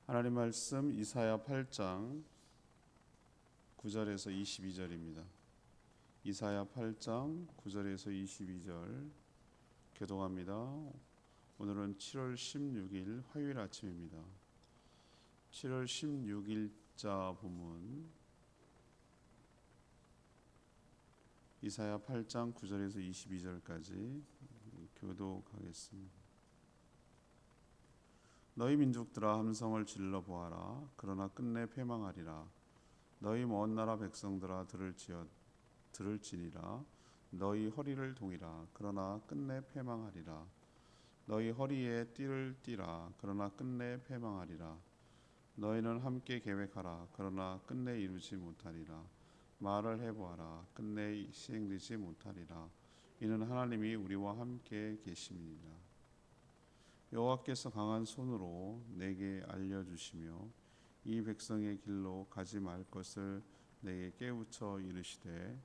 하나님 말씀 이사야 8장 9절에서 22절입니다. 이사야 8장 9절에서 22절 교독합니다. 오늘은 7월 16일 화요일 아침입니다. 7월 16일자 본문 이사야 8장 9절에서 22절까지 교독하겠습니다. 너희 민족들아 함성을 질러 보아라. 그러나 끝내 패망하리라. 너희 먼 나라 백성들아 들을지니라. 너희 허리를 동이라. 그러나 끝내 패망하리라. 너희 허리에 띠를 띠라. 그러나 끝내 패망하리라. 너희는 함께 계획하라. 그러나 끝내 이루지 못하리라. 말을 해보아라. 끝내 시행되지 못하리라. 이는 하나님이 우리와 함께 계심이니라. 여호와께서 강한 손으로 내게 알려주시며 이 백성의 길로 가지 말 것을 내게 깨우쳐 이르시되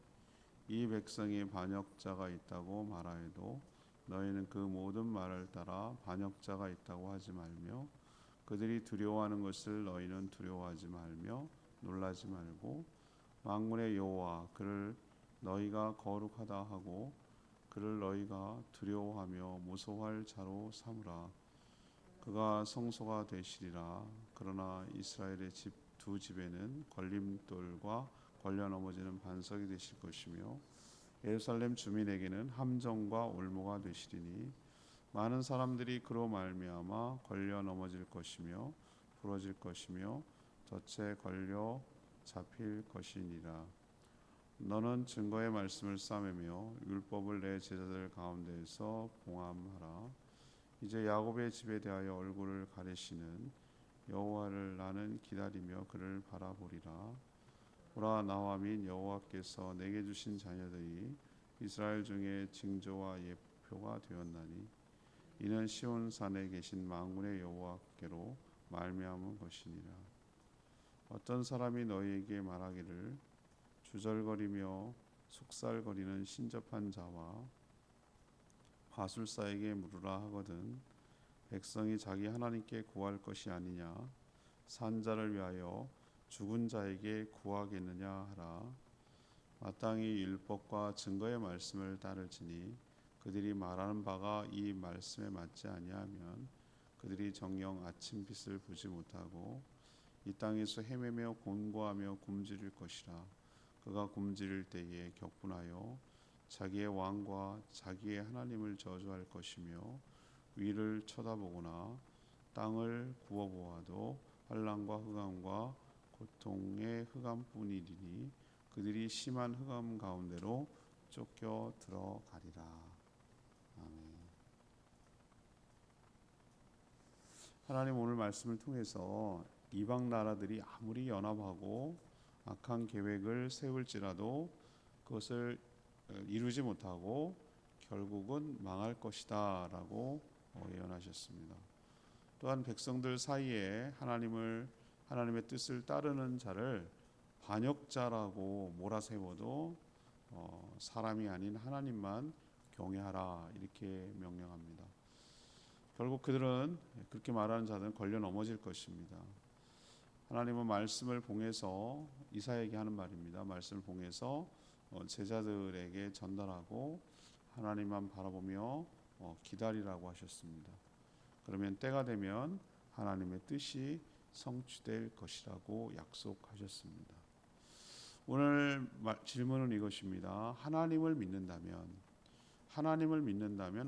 이 백성이 반역자가 있다고 말하여도 너희는 그 모든 말을 따라 반역자가 있다고 하지 말며 그들이 두려워하는 것을 너희는 두려워하지 말며 놀라지 말고 만군의 여호와 그를 너희가 거룩하다 하고 그를 너희가 두려워하며 무서워할 자로 삼으라. 그가 성소가 되시리라. 그러나 이스라엘의 두 집에는 걸림돌과 걸려 넘어지는 반석이 되실 것이며 예루살렘 주민에게는 함정과 올무가 되시리니 많은 사람들이 그로 말미암아 걸려 넘어질 것이며 부러질 것이며 덫에 걸려 잡힐 것이니라. 너는 증거의 말씀을 싸매며 율법을 내 제자들 가운데에서 봉함하라. 이제 야곱의 집에 대하여 얼굴을 가리시는 여호와를 나는 기다리며 그를 바라보리라. 보라 나와 및 여호와께서 내게 주신 자녀들이 이스라엘 중에 징조와 예표가 되었나니 이는 시온 산에 계신 만군의 여호와께로 말미암은 것이니라. 어떤 사람이 너희에게 말하기를 주절거리며 속살거리는 신접한 자와 과술사에게 물으라 하거든 백성이 자기 하나님께 구할 것이 아니냐 산 자를 위하여 죽은 자에게 구하겠느냐 하라. 마땅히 율법과 증거의 말씀을 따를지니 그들이 말하는 바가 이 말씀에 맞지 아니하면 그들이 정녕 아침빛을 보지 못하고 이 땅에서 헤매며 곤고하며 굶주릴 것이라. 그가 굶주릴 때에 격분하여 자기의 왕과 자기의 하나님을 저주할 것이며 위를 쳐다보거나 땅을 구워보아도 환난과 흑암과 고통의 흑암뿐이리니 그들이 심한 흑암 가운데로 쫓겨 들어가리라. 아멘. 하나님 오늘 말씀을 통해서 이방 나라들이 아무리 연합하고 악한 계획을 세울지라도 그것을 이루지 못하고 결국은 망할 것이다 라고 예언하셨습니다. 또한 백성들 사이에 하나님의 뜻을 따르는 자를 반역자라고 몰아세워도 사람이 아닌 하나님만 경외하라 이렇게 명령합니다. 결국 그들은 그렇게 말하는 자들은 걸려 넘어질 것입니다. 하나님은 말씀을 봉해서 이사야에게 하는 말입니다. 말씀을 봉해서 제자들에게 전달하고 하나님만 바라보며 기다리라고 하셨습니다. 그러면 때가 되면 하나님의 뜻이 성취될 것이라고 약속하셨습니다. 오늘 질문은 이것입니다. 하나님을 믿는다면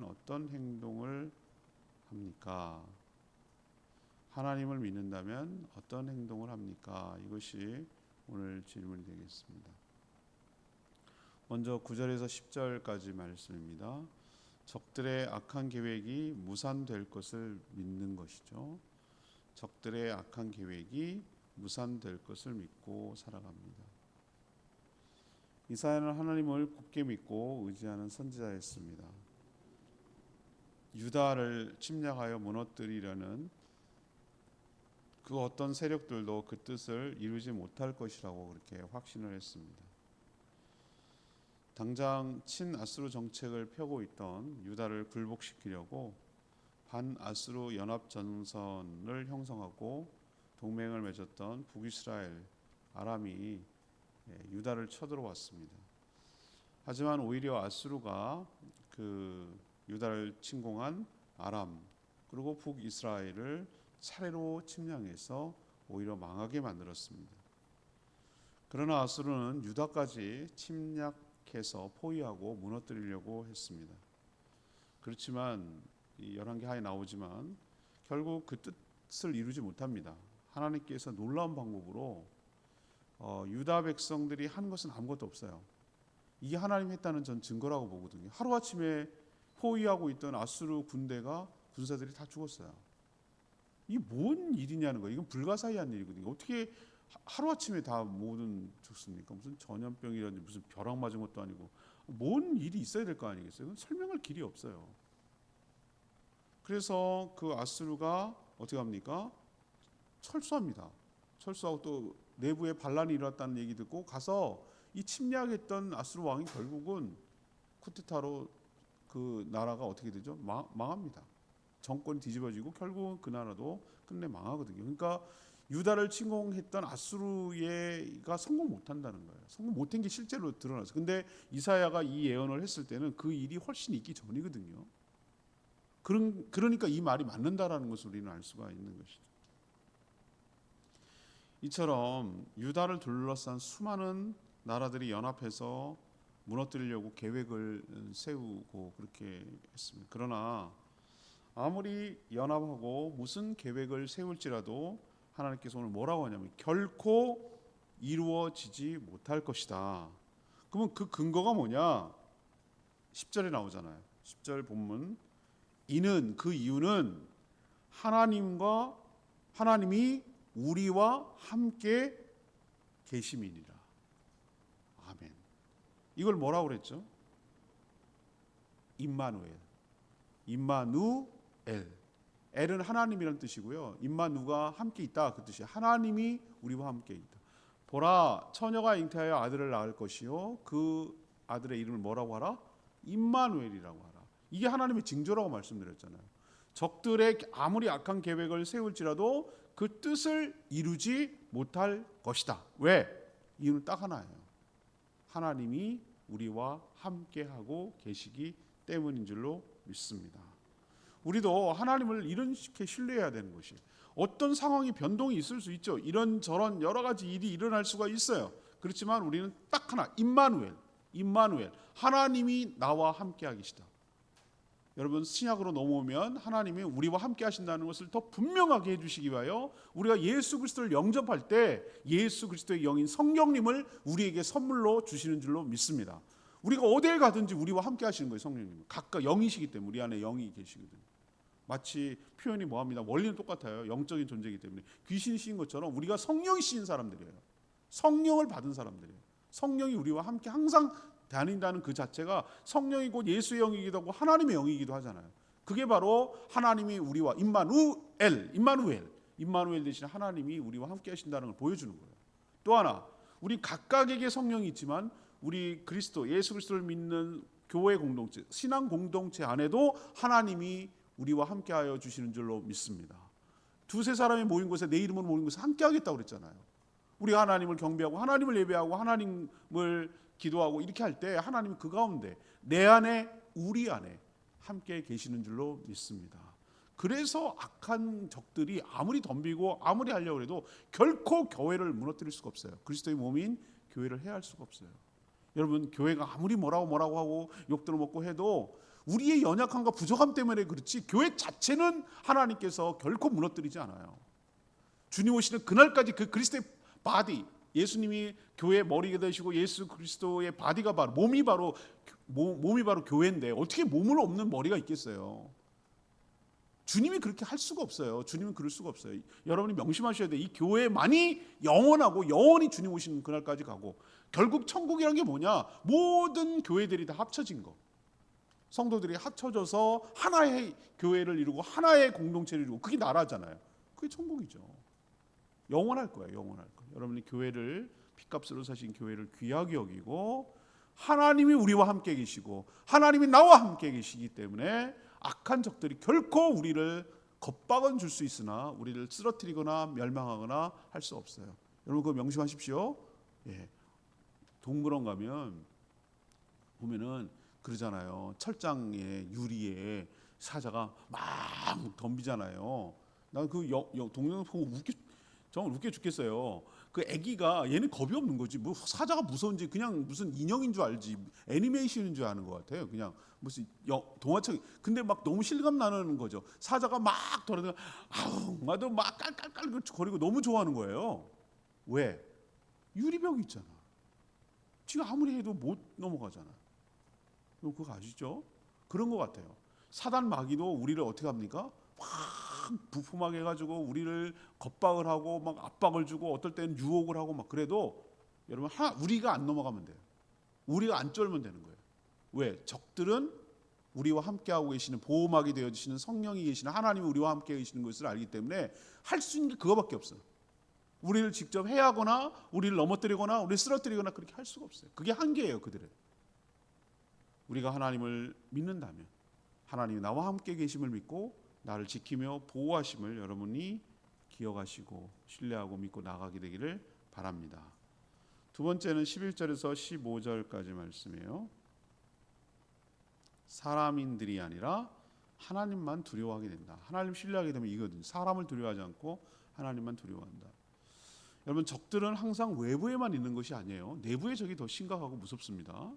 어떤 행동을 합니까? 하나님을 믿는다면 어떤 행동을 합니까? 이것이 오늘 질문이 되겠습니다. 먼저 9절에서 10절까지 말씀입니다. 적들의 악한 계획이 무산될 것을 믿는 것이죠. 적들의 악한 계획이 무산될 것을 믿고 살아갑니다. 이사야는 하나님을 굳게 믿고 의지하는 선지자였습니다. 유다를 침략하여 무너뜨리려는 그 어떤 세력들도 그 뜻을 이루지 못할 것이라고 그렇게 확신을 했습니다. 당장 친아수르 정책을 펴고 있던 유다를 굴복시키려고 반아수르 연합 전선을 형성하고 동맹을 맺었던 북이스라엘 아람이 유다를 쳐들어왔습니다. 하지만 오히려 아수르가 그 유다를 침공한 아람 그리고 북이스라엘을 차례로 침략해서 오히려 망하게 만들었습니다. 그러나 아수르는 유다까지 침략해서 포위하고 무너뜨리려고 했습니다. 그렇지만 이 열왕기 하에 나오지만 결국 그 뜻을 이루지 못합니다. 하나님께서 놀라운 방법으로 유다 백성들이 한 것은 아무것도 없어요. 이게 하나님 했다는 전 증거라고 보거든요. 하루아침에 포위하고 있던 아수르 군사들이 다 죽었어요. 이게 뭔 일이냐는 거예요. 이건 불가사의한 일이거든요. 어떻게 하루아침에 다 모든 죽습니까? 무슨 전염병이라든지 무슨 벼락 맞은 것도 아니고 뭔 일이 있어야 될 거 아니겠어요? 그건 설명할 길이 없어요. 그래서 그 아수르가 어떻게 합니까? 철수합니다. 철수하고 또 내부에 반란이 일어났다는 얘기 듣고 가서 이 침략했던 아수르 왕이 결국은 쿠데타로 그 나라가 어떻게 되죠? 망합니다. 정권이 뒤집어지고 결국은 그 나라도 끝내 망하거든요. 그러니까 유다를 침공했던 아수르가 성공 못한다는 거예요. 성공 못한 게 실제로 드러났어요. 근데 이사야가 이 예언을 했을 때는 그 일이 훨씬 있기 전이거든요. 그러니까 이 말이 맞는다라는 것을 우리는 알 수가 있는 것이죠. 이처럼 유다를 둘러싼 수많은 나라들이 연합해서 무너뜨리려고 계획을 세우고 그렇게 했습니다. 그러나 아무리 연합하고 무슨 계획을 세울지라도 하나님께서 오늘 뭐라고 하냐면 결코 이루어지지 못할 것이다. 그러면 그 근거가 뭐냐? 10절에 나오잖아요. 10절 본문 이는 그 이유는 하나님이 우리와 함께 계심이니라. 아멘. 이걸 뭐라고 그랬죠? 임마누엘. 엘은 하나님이라는 뜻이고요. 임마누가 함께 있다 그 뜻이에요. 하나님이 우리와 함께 있다. 보라 처녀가 잉태하여 아들을 낳을 것이요 그 아들의 이름을 뭐라고 하라? 임마누엘이라고 하라. 이게 하나님의 징조라고 말씀드렸잖아요. 적들의 아무리 악한 계획을 세울지라도 그 뜻을 이루지 못할 것이다. 왜? 이유는 딱 하나예요. 하나님이 우리와 함께하고 계시기 때문인 줄로 믿습니다. 우리도 하나님을 이렇게 신뢰해야 되는 것이 어떤 상황이 변동이 있을 수 있죠. 이런저런 여러 가지 일이 일어날 수가 있어요. 그렇지만 우리는 딱 하나 임마누엘 하나님이 나와 함께하 계시다. 여러분 신약으로 넘어오면 하나님이 우리와 함께 하신다는 것을 더 분명하게 해주시기 위하여 우리가 예수 그리스도를 영접할 때 예수 그리스도의 영인 성령님을 우리에게 선물로 주시는 줄로 믿습니다. 우리가 어딜 가든지 우리와 함께 하시는 거예요. 성령님은 각각 영이시기 때문에 우리 안에 영이 계시거든요. 마치 표현이 뭐합니다. 원리는 똑같아요. 영적인 존재이기 때문에 귀신이 씌인 것처럼 우리가 성령이 씌인 사람들이에요. 성령을 받은 사람들이에요. 성령이 우리와 함께 항상 다닌다는 그 자체가 성령이 곧 예수의 영이기도 하고 하나님의 영이기도 하잖아요. 그게 바로 하나님이 우리와 임마누엘 대신 하나님이 우리와 함께 하신다는 걸 보여주는 거예요. 또 하나 우리 각각에게 성령이 있지만 우리 예수 그리스도를 믿는 교회 공동체, 신앙 공동체 안에도 하나님이 우리와 함께하여 주시는 줄로 믿습니다. 두세 사람이 모인 곳에 내 이름으로 모인 곳에 함께하겠다고 그랬잖아요. 우리가 하나님을 경배하고 하나님을 예배하고 하나님을 기도하고 이렇게 할 때 하나님이 그 가운데 내 안에 우리 안에 함께 계시는 줄로 믿습니다. 그래서 악한 적들이 아무리 덤비고 아무리 하려고 해도 결코 교회를 무너뜨릴 수가 없어요. 그리스도의 몸인 교회를 해할 수가 없어요. 여러분 교회가 아무리 뭐라고 하고 욕들을 먹고 해도 우리의 연약함과 부족함 때문에 그렇지 교회 자체는 하나님께서 결코 무너뜨리지 않아요. 주님 오시는 그날까지 그 그리스도의 바디 예수님이 교회의 머리가 되시고 예수 그리스도의 바디가 바로 몸이 바로 교회인데 어떻게 몸을 없는 머리가 있겠어요. 주님이 그렇게 할 수가 없어요. 주님은 그럴 수가 없어요. 여러분이 명심하셔야 돼요. 이 교회만이 영원하고 영원히 주님 오시는 그날까지 가고 결국 천국이란 게 뭐냐? 모든 교회들이 다 합쳐진 거. 성도들이 합쳐져서 하나의 교회를 이루고 하나의 공동체를 이루고 그게 나라잖아요. 그게 천국이죠. 영원할 거예요. 영원할 거예요. 여러분이 교회를 핏값으로 사신 교회를 귀하게 여기고 하나님이 우리와 함께 계시고 하나님이 나와 함께 계시기 때문에 악한 적들이 결코 우리를 겁박은 줄 수 있으나 우리를 쓰러뜨리거나 멸망하거나 할 수 없어요. 여러분 그거 명심하십시오. 예. 동물원 가면 보면은 그러잖아요. 철장에 유리에 사자가 막 덤비잖아요. 난 그 동영상 보고 정말 웃겨 죽겠어요. 그 애기가 얘는 겁이 없는 거지. 뭐 사자가 무서운지 그냥 무슨 인형인 줄 알지. 애니메이션인 줄 아는 것 같아요. 그냥 무슨 동화책. 근데 막 너무 실감 나는 거죠. 사자가 막 돌아다니고 아우 나도 막 깔깔깔 거리고 너무 좋아하는 거예요. 왜? 유리벽이 있잖아. 지가 아무리 해도 못 넘어가잖아. 그거 아시죠? 그런 것 같아요. 사단 마귀도 우리를 어떻게 합니까? 막 부품하게 해가지고 우리를 겁박을 하고 막 압박을 주고 어떨 때는 유혹을 하고 막 그래도 여러분 우리가 안 넘어가면 돼요. 우리가 안 쫄면 되는 거예요. 왜? 적들은 우리와 함께하고 계시는 보호막이 되어주시는 성령이 계시는 하나님이 우리와 함께 계시는 것을 알기 때문에 할 수 있는 게 그거밖에 없어요. 우리를 직접 해하거나 우리를 넘어뜨리거나 우리를 쓰러뜨리거나 그렇게 할 수가 없어요. 그게 한계예요. 그들은. 우리가 하나님을 믿는다면 하나님이 나와 함께 계심을 믿고 나를 지키며 보호하심을 여러분이 기억하시고 신뢰하고 믿고 나가게 되기를 바랍니다. 두 번째는 11절에서 15절까지 말씀이에요. 사람인들이 아니라 하나님만 두려워하게 된다. 하나님 신뢰하게 되면 이거든요. 사람을 두려워하지 않고 하나님만 두려워한다. 여러분 적들은 항상 외부에만 있는 것이 아니에요. 내부의 적이 더 심각하고 무섭습니다.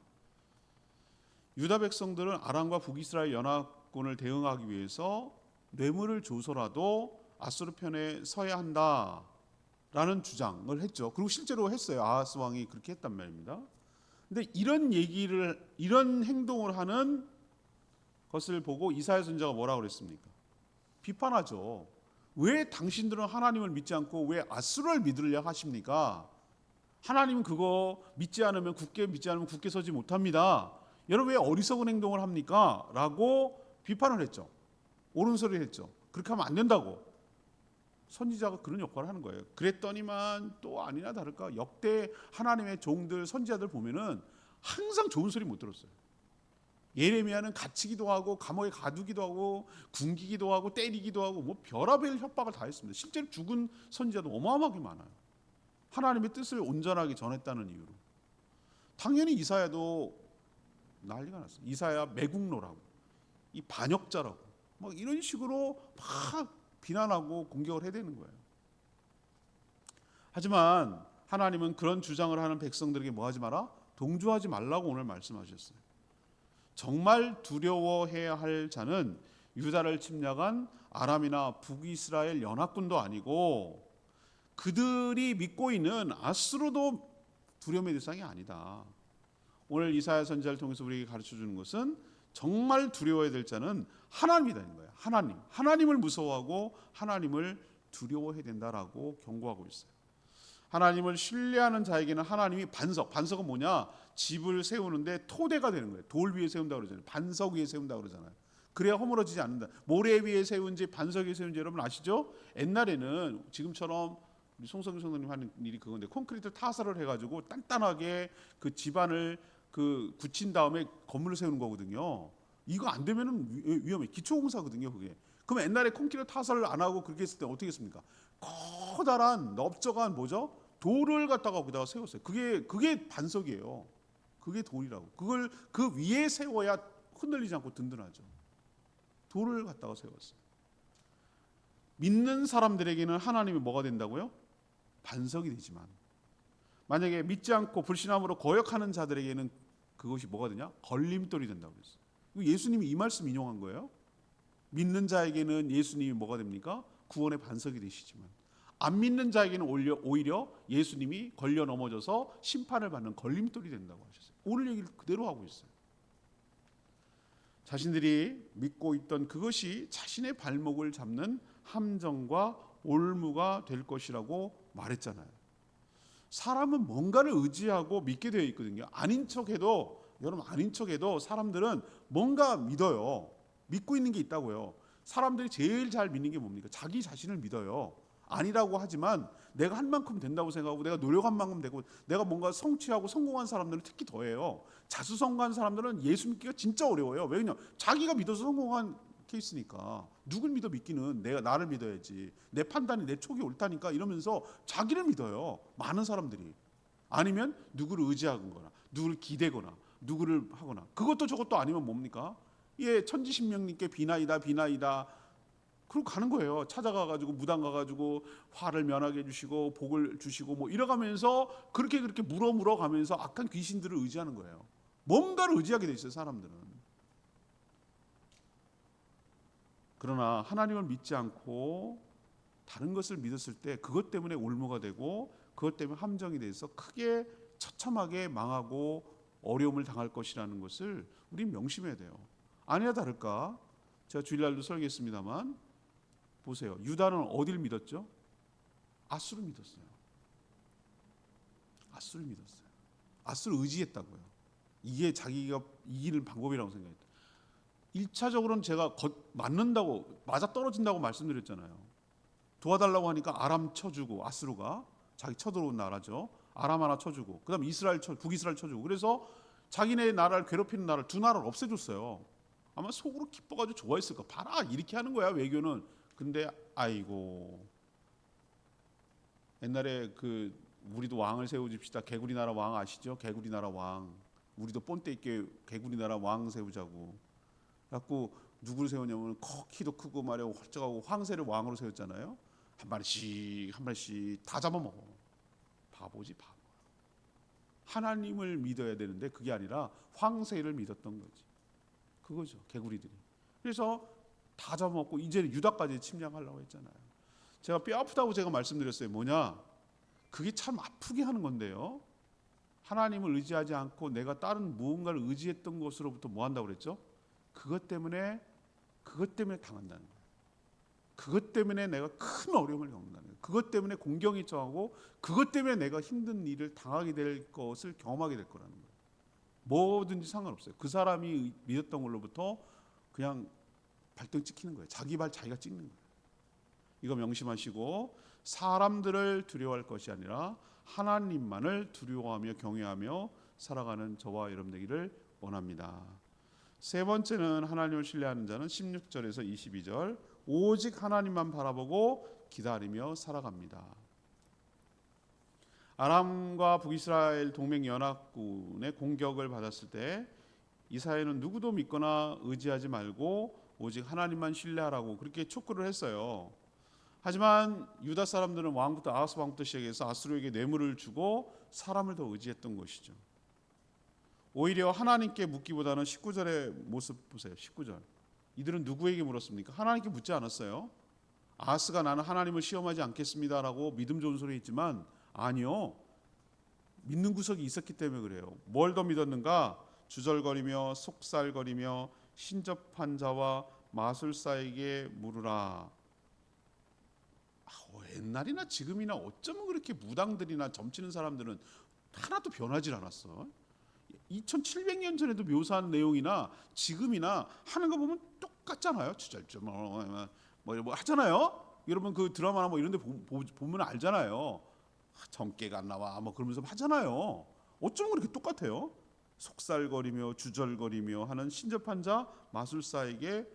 유다 백성들은 아람과 북이스라엘 연합군을 대응하기 위해서 뇌물을 줘서라도 아수르 편에 서야 한다라는 주장을 했죠. 그리고 실제로 했어요. 아하스 왕이 그렇게 했단 말입니다. 근데 이런 행동을 하는 것을 보고 이사야 선지자가 뭐라고 그랬습니까? 비판하죠. 왜 당신들은 하나님을 믿지 않고 왜 아수르를 믿으려 하십니까? 하나님 그거 굳게 믿지 않으면 굳게 서지 못합니다. 여러분 왜 어리석은 행동을 합니까? 라고 비판을 했죠. 옳은 소리를 했죠. 그렇게 하면 안 된다고. 선지자가 그런 역할을 하는 거예요. 그랬더니만 또 아니나 다를까 역대 하나님의 종들 선지자들 보면은 항상 좋은 소리 못 들었어요. 예레미야는 갇히기도 하고 감옥에 가두기도 하고 굶기기도 하고 때리기도 하고 뭐 별의별 협박을 다 했습니다. 실제로 죽은 선지자도 어마어마하게 많아요. 하나님의 뜻을 온전하게 전했다는 이유로. 당연히 이사야도 난리가 났어요. 이사야 매국노라고, 이 반역자라고, 막 이런 식으로 막 비난하고 공격을 해야 되는 거예요. 하지만 하나님은 그런 주장을 하는 백성들에게 뭐 하지 마라? 동조하지 말라고 오늘 말씀하셨어요. 정말 두려워해야 할 자는 유다를 침략한 아람이나 북이스라엘 연합군도 아니고 그들이 믿고 있는 아수르도 두려움의 대상이 아니다. 오늘 이사야 선지자를 통해서 우리에게 가르쳐주는 것은 정말 두려워해야 될 자는 하나님이라는 거예요. 하나님을 무서워하고 하나님을 두려워해야 된다라고 경고하고 있어요. 하나님을 신뢰하는 자에게는 하나님이 반석은 뭐냐? 집을 세우는데 토대가 되는 거예요. 돌 위에 세운다고 그러잖아요. 반석 위에 세운다고 그러잖아요. 그래야 허물어지지 않는다. 모래 위에 세운지 반석 위에 세운지 여러분 아시죠? 옛날에는 지금처럼 우리 송성규 성도님 하는 일이 그건데 콘크리트 타설을 해가지고 단단하게 그 집안을 굳힌 다음에 건물을 세우는 거거든요. 이거 안 되면은 위험해. 기초공사거든요, 그게. 그럼 옛날에 콘크리트 타설을 안 하고 그렇게 했을 때 어떻게 했습니까? 커다란 넓적한 뭐죠? 돌을 갖다가 거기다가 세웠어요. 그게 반석이에요. 그게 돌이라고. 그걸 그 위에 세워야 흔들리지 않고 든든하죠. 돌을 갖다가 세웠어요. 믿는 사람들에게는 하나님이 뭐가 된다고요? 반석이 되지만 만약에 믿지 않고 불신함으로 거역하는 자들에게는 그것이 뭐가 되냐? 걸림돌이 된다고 그랬어요. 예수님이 이 말씀 인용한 거예요. 믿는 자에게는 예수님이 뭐가 됩니까? 구원의 반석이 되시지만 안 믿는 자에게는 오히려 예수님이 걸려 넘어져서 심판을 받는 걸림돌이 된다고 하셨어요. 오늘 얘기를 그대로 하고 있어요. 자신들이 믿고 있던 그것이 자신의 발목을 잡는 함정과 올무가 될 것이라고 말했잖아요. 사람은 뭔가를 의지하고 믿게 되어 있거든요. 아닌 척해도 사람들은 뭔가 믿어요. 믿고 있는 게 있다고요. 사람들이 제일 잘 믿는 게 뭡니까? 자기 자신을 믿어요. 아니라고 하지만 내가 한 만큼 된다고 생각하고 내가 노력한 만큼 되고 내가 뭔가 성취하고 성공한 사람들은 특히 더해요. 자수성가한 사람들은 예수 믿기가 진짜 어려워요. 왜냐하면 자기가 믿어서 성공한 케이스니까 누굴 믿기는 내가 나를 믿어야지. 내 판단이 내 촉이 옳다니까 이러면서 자기를 믿어요. 많은 사람들이. 아니면 누구를 의지하거나 누구를 기대거나 누구를 하거나 그것도 저것도 아니면 뭡니까? 예, 천지신명님께 비나이다 비나이다 그러고 가는 거예요. 찾아가가지고 무당 가가지고 화를 면하게 해주시고 복을 주시고 뭐 이래가면서 그렇게 물어 가면서 악한 귀신들을 의지하는 거예요. 뭔가를 의지하게 돼 있어요, 사람들은. 그러나 하나님을 믿지 않고 다른 것을 믿었을 때 그것 때문에 올무가 되고 그것 때문에 함정이 돼서 크게 처참하게 망하고 어려움을 당할 것이라는 것을 우리 명심해야 돼요. 아니나 다를까 제가 주일날도 설교했습니다만 보세요. 유다는 어디를 믿었죠? 아수를 믿었어요. 아수를 믿었어요. 아수를 의지했다고요. 이게 자기가 이기는 방법이라고 생각했다. 1차적으로는 제가 맞는다고 맞아떨어진다고 말씀드렸잖아요. 도와달라고 하니까 아람 쳐주고 아수르가 자기 쳐들어온 나라죠. 아람 하나 쳐주고 그다음 북이스라엘 쳐주고 그래서 자기네 나라를 괴롭히는 나라를 두 나라를 없애줬어요. 아마 속으로 기뻐가지고 좋아했을 거. 봐라 이렇게 하는 거야 외교는. 근데 아이고 옛날에 우리도 왕을 세워줍시다. 개구리 나라 왕 아시죠? 개구리 나라 왕. 우리도 본때 있게 개구리 나라 왕 세우자고. 그래갖고 누구를 세웠냐면 키도 크고 말이야 헐쩍하고 황새를 왕으로 세웠잖아요. 한 마리씩 다 잡아먹어. 바보지 바보. 하나님을 믿어야 되는데 그게 아니라 황새를 믿었던 거지. 그거죠 개구리들이. 그래서 다 잡아먹고 이제는 유다까지 침략하려고 했잖아요. 제가 뼈 아프다고 제가 말씀드렸어요. 뭐냐? 그게 참 아프게 하는 건데요. 하나님을 의지하지 않고 내가 다른 무언가를 의지했던 것으로부터 뭐 한다고 그랬죠? 그것 때문에 당한다는 거예요. 그것 때문에 내가 큰 어려움을 겪는다는 거예요. 그것 때문에 공경이 처하고 그것 때문에 내가 힘든 일을 당하게 될 것을 경험하게 될 거라는 거예요. 뭐든지 상관없어요. 그 사람이 믿었던 걸로부터 그냥 발등 찍히는 거예요. 자기 발 자기가 찍는 거예요. 이거 명심하시고 사람들을 두려워할 것이 아니라 하나님만을 두려워하며 경외하며 살아가는 저와 여러분 되기를 원합니다. 세 번째는 하나님을 신뢰하는 자는 16절에서 22절 오직 하나님만 바라보고 기다리며 살아갑니다. 아람과 북이스라엘 동맹연합군의 공격을 받았을 때 이사야는 누구도 믿거나 의지하지 말고 오직 하나님만 신뢰하라고 그렇게 촉구를 했어요. 하지만 유다 사람들은 왕부터 아하스 왕부터 시작해서 아수르에게 뇌물을 주고 사람을 더 의지했던 것이죠. 오히려 하나님께 묻기보다는 19절의 모습 보세요. 19절. 이들은 누구에게 물었습니까? 하나님께 묻지 않았어요. 아하스가 나는 하나님을 시험하지 않겠습니다라고 믿음 좋은 소리 했지만 아니요. 믿는 구석이 있었기 때문에 그래요. 뭘 더 믿었는가? 주절거리며 속살거리며 신접한 자와 마술사에게 물으라. 옛날이나 지금이나 어쩌면 그렇게 무당들이나 점치는 사람들은 하나도 변하지 않았어. 2700년 전에도 묘사한 내용이나 지금이나 하는 거 보면 똑같잖아요. 주절점 뭐 하잖아요. 여러분 그 드라마나 뭐 이런 데 보면 알잖아요. 정깨가 안 나와 뭐 그러면서 하잖아요. 어쩌면 그렇게 똑같아요. 속살거리며 주절거리며 하는 신접한 자 마술사에게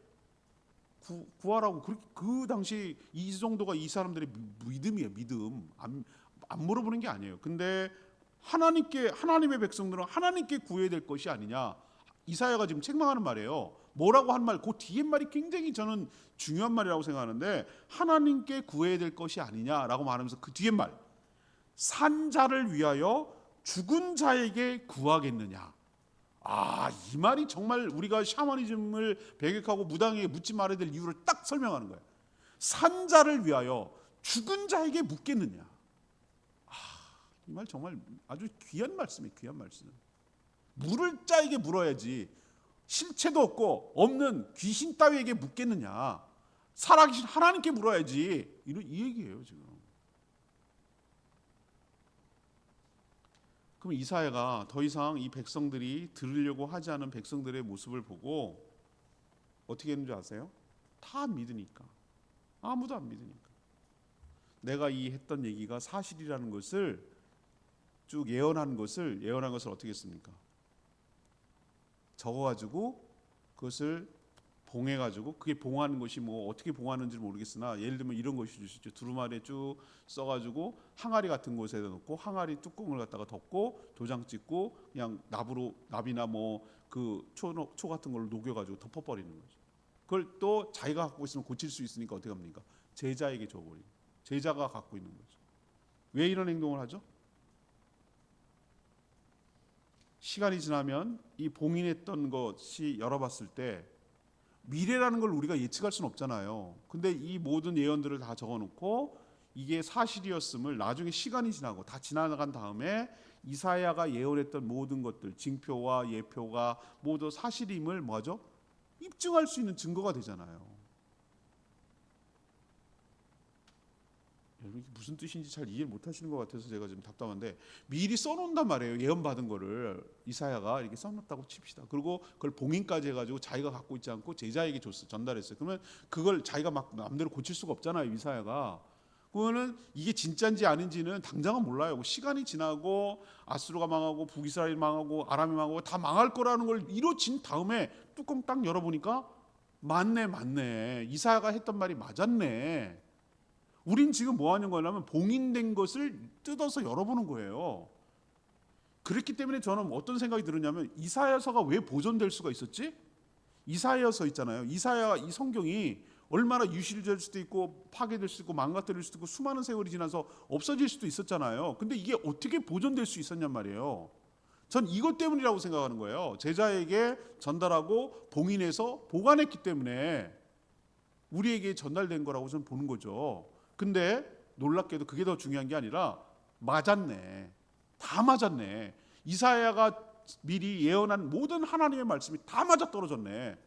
구하라고. 그 당시 이 정도가 이 사람들의 믿음이에요. 믿음. 안 물어보는 게 아니에요. 근데 하나님의 백성들은 하나님께 구해야 될 것이 아니냐. 이사야가 지금 책망하는 말이에요. 뭐라고 한 말, 그 뒤에 말이 굉장히 저는 중요한 말이라고 생각하는데 하나님께 구해야 될 것이 아니냐라고 말하면서 그 뒤에 말, 산자를 위하여 죽은 자에게 구하겠느냐. 이 말이 정말 우리가 샤머니즘을 배격하고 무당에게 묻지 말아야 될 이유를 딱 설명하는 거예요. 산자를 위하여 죽은 자에게 묻겠느냐. 이 말 정말 아주 귀한 말씀이에요. 귀한 말씀. 물을 자에게 물어야지 실체도 없고 없는 귀신 따위에게 묻겠느냐. 살아계신 하나님께 물어야지. 이 얘기예요 지금. 그럼 이사야가 더 이상 이 백성들이 들으려고 하지 않은 백성들의 모습을 보고 어떻게 했는지 아세요? 다 안 믿으니까. 아무도 안 믿으니까. 내가 이 했던 얘기가 사실이라는 것을 쭉 예언한 것을 어떻게 했습니까? 적어가지고 그것을 봉해가지고 그게 봉하는 것이 뭐 어떻게 봉하는지 모르겠으나 예를 들면 이런 것이 줄 수 있죠. 두루마리에 쭉 써가지고 항아리 같은 곳에다 놓고 항아리 뚜껑을 갖다가 덮고 도장 찍고 그냥 납이나 뭐 그 초 같은 걸로 녹여가지고 덮어버리는 거죠. 그걸 또 자기가 갖고 있으면 고칠 수 있으니까 어떻게 합니까? 제자에게 줘버리고 제자가 갖고 있는 거죠. 왜 이런 행동을 하죠? 시간이 지나면 이 봉인했던 것이 열어봤을 때 미래라는 걸 우리가 예측할 수는 없잖아요. 근데 이 모든 예언들을 다 적어놓고 이게 사실이었음을 나중에 시간이 지나고 다 지나간 다음에 이사야가 예언했던 모든 것들, 징표와 예표가 모두 사실임을 뭐죠? 입증할 수 있는 증거가 되잖아요. 여러분 무슨 뜻인지 잘 이해 못하시는 것 같아서 제가 좀 답답한데 미리 써놓는단 말이에요. 예언받은 거를 이사야가 이렇게 써놨다고 칩시다. 그리고 그걸 봉인까지 해가지고 자기가 갖고 있지 않고 제자에게 전달했어요. 그러면 그걸 자기가 막 마음대로 고칠 수가 없잖아요. 이사야가. 그거는 이게 진짜인지 아닌지는 당장은 몰라요. 뭐 시간이 지나고 아수르가 망하고 북이스라엘 망하고 아람이 망하고 다 망할 거라는 걸 이루어진 다음에 뚜껑 딱 열어보니까 맞네. 이사야가 했던 말이 맞았네. 우린 지금 뭐 하는 거냐면 봉인된 것을 뜯어서 열어보는 거예요. 그렇기 때문에 저는 어떤 생각이 들었냐면 이사야서가 왜 보존될 수가 있었지? 이사야서 있잖아요. 이사야 이 성경이 얼마나 유실될 수도 있고 파괴될 수도 있고 망가뜨릴 수도 있고 수많은 세월이 지나서 없어질 수도 있었잖아요. 근데 이게 어떻게 보존될 수 있었냔 말이에요. 전 이것 때문이라고 생각하는 거예요. 제자에게 전달하고 봉인해서 보관했기 때문에 우리에게 전달된 거라고 저는 보는 거죠. 근데 놀랍게도 그게 더 중요한 게 아니라 맞았네. 다 맞았네. 이사야가 미리 예언한 모든 하나님의 말씀이 다 맞아떨어졌네.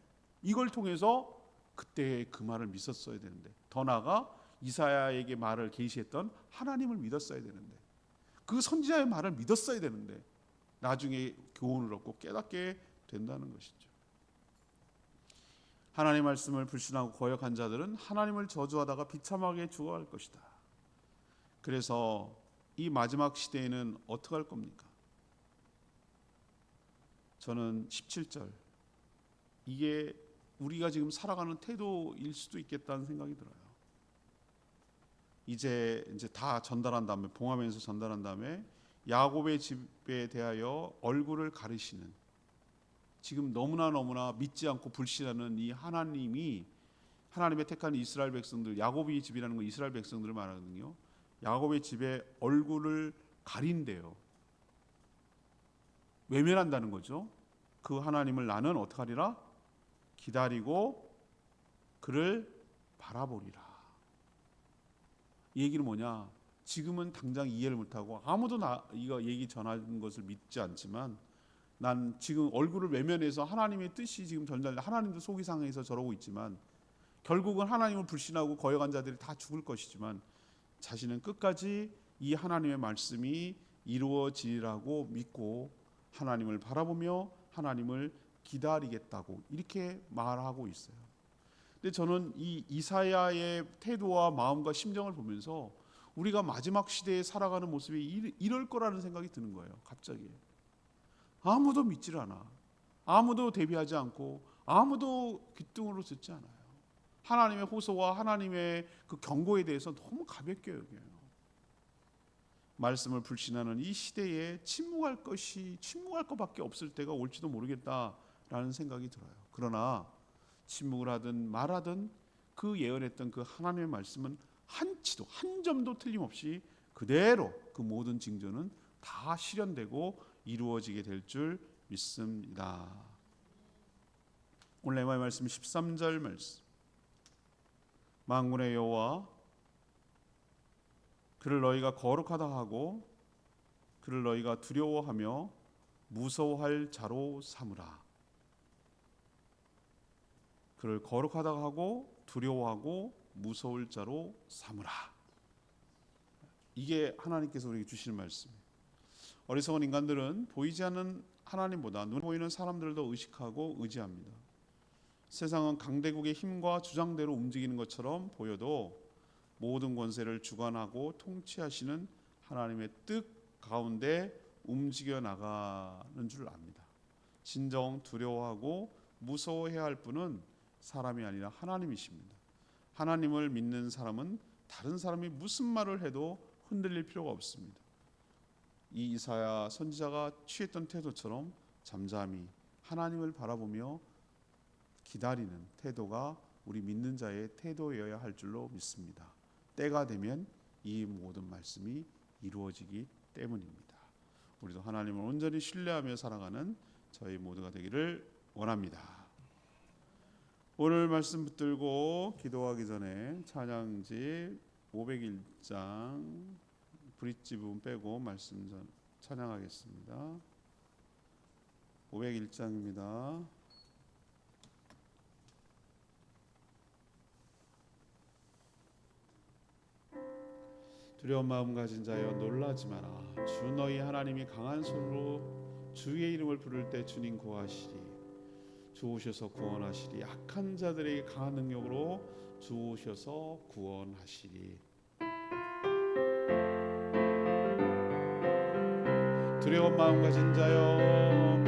이걸 통해서 그때 그 말을 믿었어야 되는데 더 나아가 이사야에게 말을 계시했던 하나님을 믿었어야 되는데 그 선지자의 말을 믿었어야 되는데 나중에 교훈을 얻고 깨닫게 된다는 것이죠. 하나님의 말씀을 불신하고 거역한 자들은 하나님을 저주하다가 비참하게 죽어갈 것이다. 그래서 이 마지막 시대에는 어떻게 할 겁니까? 저는 17절 이게 우리가 지금 살아가는 태도일 수도 있겠다는 생각이 들어요. 이제 다 전달한 다음에 봉하면서 전달한 다음에 야곱의 집에 대하여 얼굴을 가리시는 지금 너무나 믿지 않고 불신하는 이 하나님이 하나님의 택한 이스라엘 백성들 야곱의 집이라는 건 이스라엘 백성들을 말하거든요. 야곱의 집에 얼굴을 가린대요. 외면한다는 거죠. 그 하나님을 나는 어떻게 하리라? 기다리고 그를 바라보리라. 이 얘기는 뭐냐? 지금은 당장 이해를 못하고 아무도 이거 얘기 전하는 것을 믿지 않지만 난 지금 얼굴을 외면해서 하나님의 뜻이 지금 전달돼 하나님도 속이 상해서 저러고 있지만 결국은 하나님을 불신하고 거역한 자들이 다 죽을 것이지만 자신은 끝까지 이 하나님의 말씀이 이루어지리라고 믿고 하나님을 바라보며 하나님을 기다리겠다고 이렇게 말하고 있어요. 근데 저는 이 이사야의 태도와 마음과 심정을 보면서 우리가 마지막 시대에 살아가는 모습이 이럴 거라는 생각이 드는 거예요. 갑자기 아무도 믿질 않아. 아무도 대비하지 않고 아무도 귀등으로 듣지 않아요. 하나님의 호소와 하나님의 그 경고에 대해서 너무 가볍게 여겨요. 말씀을 불신하는 이 시대에 침묵할 것밖에 없을 때가 올지도 모르겠다라는 생각이 들어요. 그러나 침묵을 하든 말하든 그 예언했던 그 하나님의 말씀은 한치도 한 점도 틀림없이 그대로 그 모든 징조는 다 실현되고 이루어지게 될 줄 믿습니다. 오늘 내 말씀 13절 말씀. 만군의 여호와 그를 너희가 거룩하다 하고 그를 너희가 두려워하며 무서워할 자로 삼으라. 그를 거룩하다 하고 두려워하고 무서울 자로 삼으라. 이게 하나님께서 우리에게 주시는 말씀이에요. 어리석은 인간들은 보이지 않는 하나님보다 눈에 보이는 사람들을 더 의식하고 의지합니다. 세상은 강대국의 힘과 주장대로 움직이는 것처럼 보여도 모든 권세를 주관하고 통치하시는 하나님의 뜻 가운데 움직여 나가는 줄 압니다. 진정 두려워하고 무서워해야 할 분은 사람이 아니라 하나님이십니다. 하나님을 믿는 사람은 다른 사람이 무슨 말을 해도 흔들릴 필요가 없습니다. 이 이사야 선지자가 취했던 태도처럼 잠잠히 하나님을 바라보며 기다리는 태도가 우리 믿는 자의 태도여야 할 줄로 믿습니다. 때가 되면 이 모든 말씀이 이루어지기 때문입니다. 우리도 하나님을 온전히 신뢰하며 살아가는 저희 모두가 되기를 원합니다. 오늘 말씀 붙들고 기도하기 전에 찬양지 501장 브릿지 부분 빼고 말씀 찬양하겠습니다. 501장입니다. 두려운 마음 가진 자여 놀라지 마라. 주 너희 하나님이 강한 손으로 주의 이름을 부를 때 주님 구하시리. 주 오셔서 구원하시리. 약한 자들에게 강한 능력으로 주 오셔서 구원하시리. 두려운 마음 가진 자여,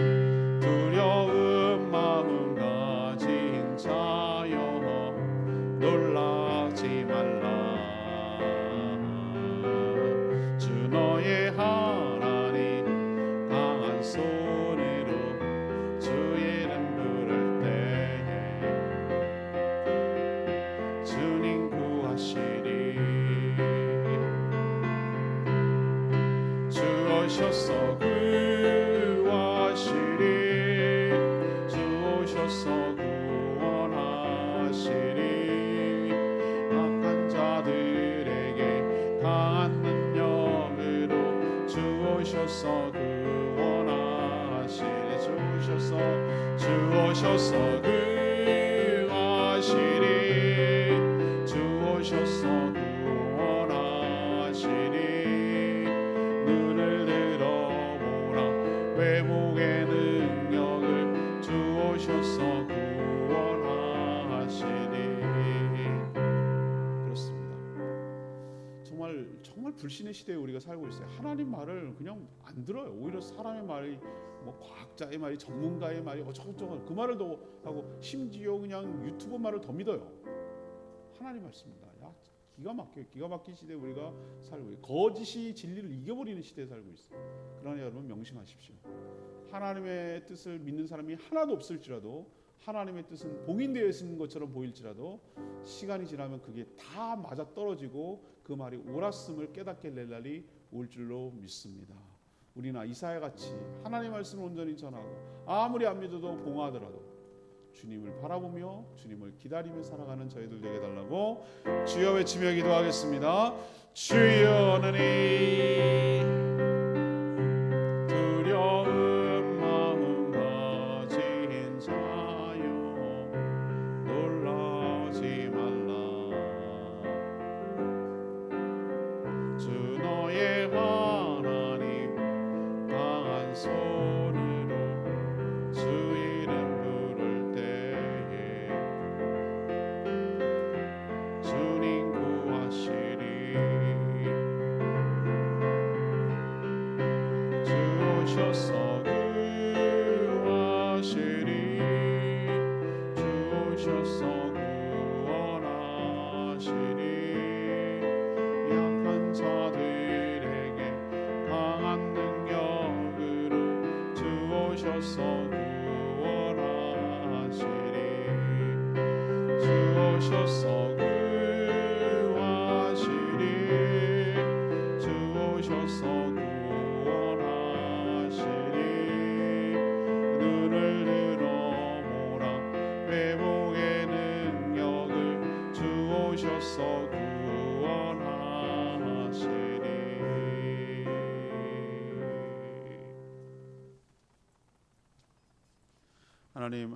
두려운 마음 가진 자여 놀라지 말라. 주 너의 하나님 강한 손으로 주의 이름 부를 때에 주님 구하시리. 주 오셔서 구하시리. 주 오셔서 구원하시리. 약한 자들에게 강한 능력으로 주 오셔서 구원하시리. 주 오셔서 구하시리. 주 오셔서 구원하시리. 눈을 들어보라. 회복의 능력을 주 오셔서 구원하시리. 그렇습니다. 정말 불신의 시대에 우리가 살고 있어요. 하나님 말을 그냥 안 들어요. 오히려 사람의 말이, 뭐 과학자의 말이, 전문가의 말이 어쩌고저쩌고 그 말을 더 하고, 심지어 그냥 유튜브 말을 더 믿어요. 하나님 말씀입니다. 야, 기가 막혀요. 기가 막힌 시대에 우리가 살고 있어요. 거짓이 진리를 이겨버리는 시대에 살고 있어요. 그러나 여러분 명심하십시오. 하나님의 뜻을 믿는 사람이 하나도 없을지라도, 하나님의 뜻은 봉인되어 있는 것처럼 보일지라도 시간이 지나면 그게 다 맞아 떨어지고 그 말이 옳았음을 깨닫게 될 날이 올 줄로 믿습니다. 우리나 이사야 같이 하나님의 말씀을 온전히 전하고 아무리 안 믿어도 봉하더라도 주님을 바라보며 주님을 기다리며 살아가는 저희들 되게 달라고 주여 외치며 기도하겠습니다. 주여 하나님, 두려운 마음 가진 자여 놀라지 말라. 주 너의 하나님 강한 손으로 주 이름 부를 때에 주님 구하시리. 주 오셔서 구하시리. 주 오셔서 구원하시리. 약한 자들에게 강한 능력으로 주 오셔서 구원하시리. 주 오셔서 구하시리. 주 오셔서 구원하시리. 눈을 들어보라. 회복의 능력을 주 오셔서 구원하시리.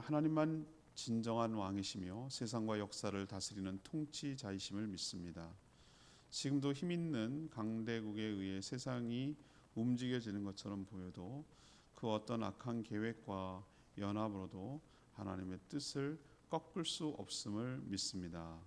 하나님만 진정한 왕이시며 세상과 역사를 다스리는 통치자이심을 믿습니다. 지금도 힘있는 강대국에 의해 세상이 움직여지는 것처럼 보여도 그 어떤 악한 계획과 연합으로도 하나님의 뜻을 꺾을 수 없음을 믿습니다.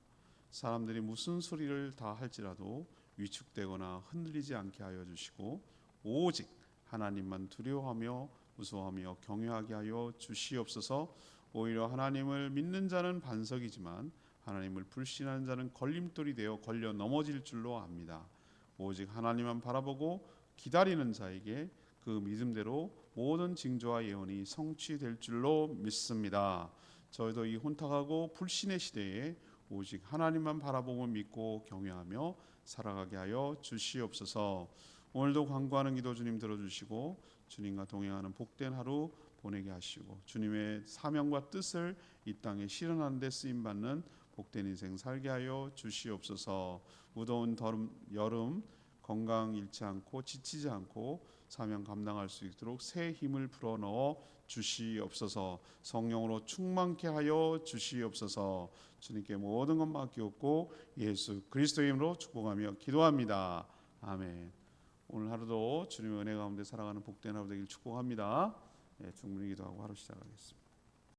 사람들이 무슨 소리를 다 할지라도 위축되거나 흔들리지 않게 하여 주시고 오직 하나님만 두려워하며 무서워하며 경외하게 하여 주시옵소서. 오히려 하나님을 믿는 자는 반석이지만 하나님을 불신하는 자는 걸림돌이 되어 걸려 넘어질 줄로 압니다. 오직 하나님만 바라보고 기다리는 자에게 그 믿음대로 모든 징조와 예언이 성취될 줄로 믿습니다. 저희도 이 혼탁하고 불신의 시대에 오직 하나님만 바라보고 믿고 경외하며 살아가게 하여 주시옵소서. 오늘도 간구하는 기도 주님 들어주시고 주님과 동행하는 복된 하루 보내게 하시고 주님의 사명과 뜻을 이 땅에 실현하는 데 쓰임 받는 복된 인생 살게 하여 주시옵소서. 무더운 여름 건강 잃지 않고 지치지 않고 사명 감당할 수 있도록 새 힘을 불어넣어 주시옵소서. 성령으로 충만케 하여 주시옵소서. 주님께 모든 것 맡기옵고 예수 그리스도의 이름으로 축복하며 기도합니다. 아멘. 오늘 하루도 주님의 은혜 가운데 살아가는 복된 하루 되길 축복합니다. 충분히 기도하고 하루 시작하겠습니다.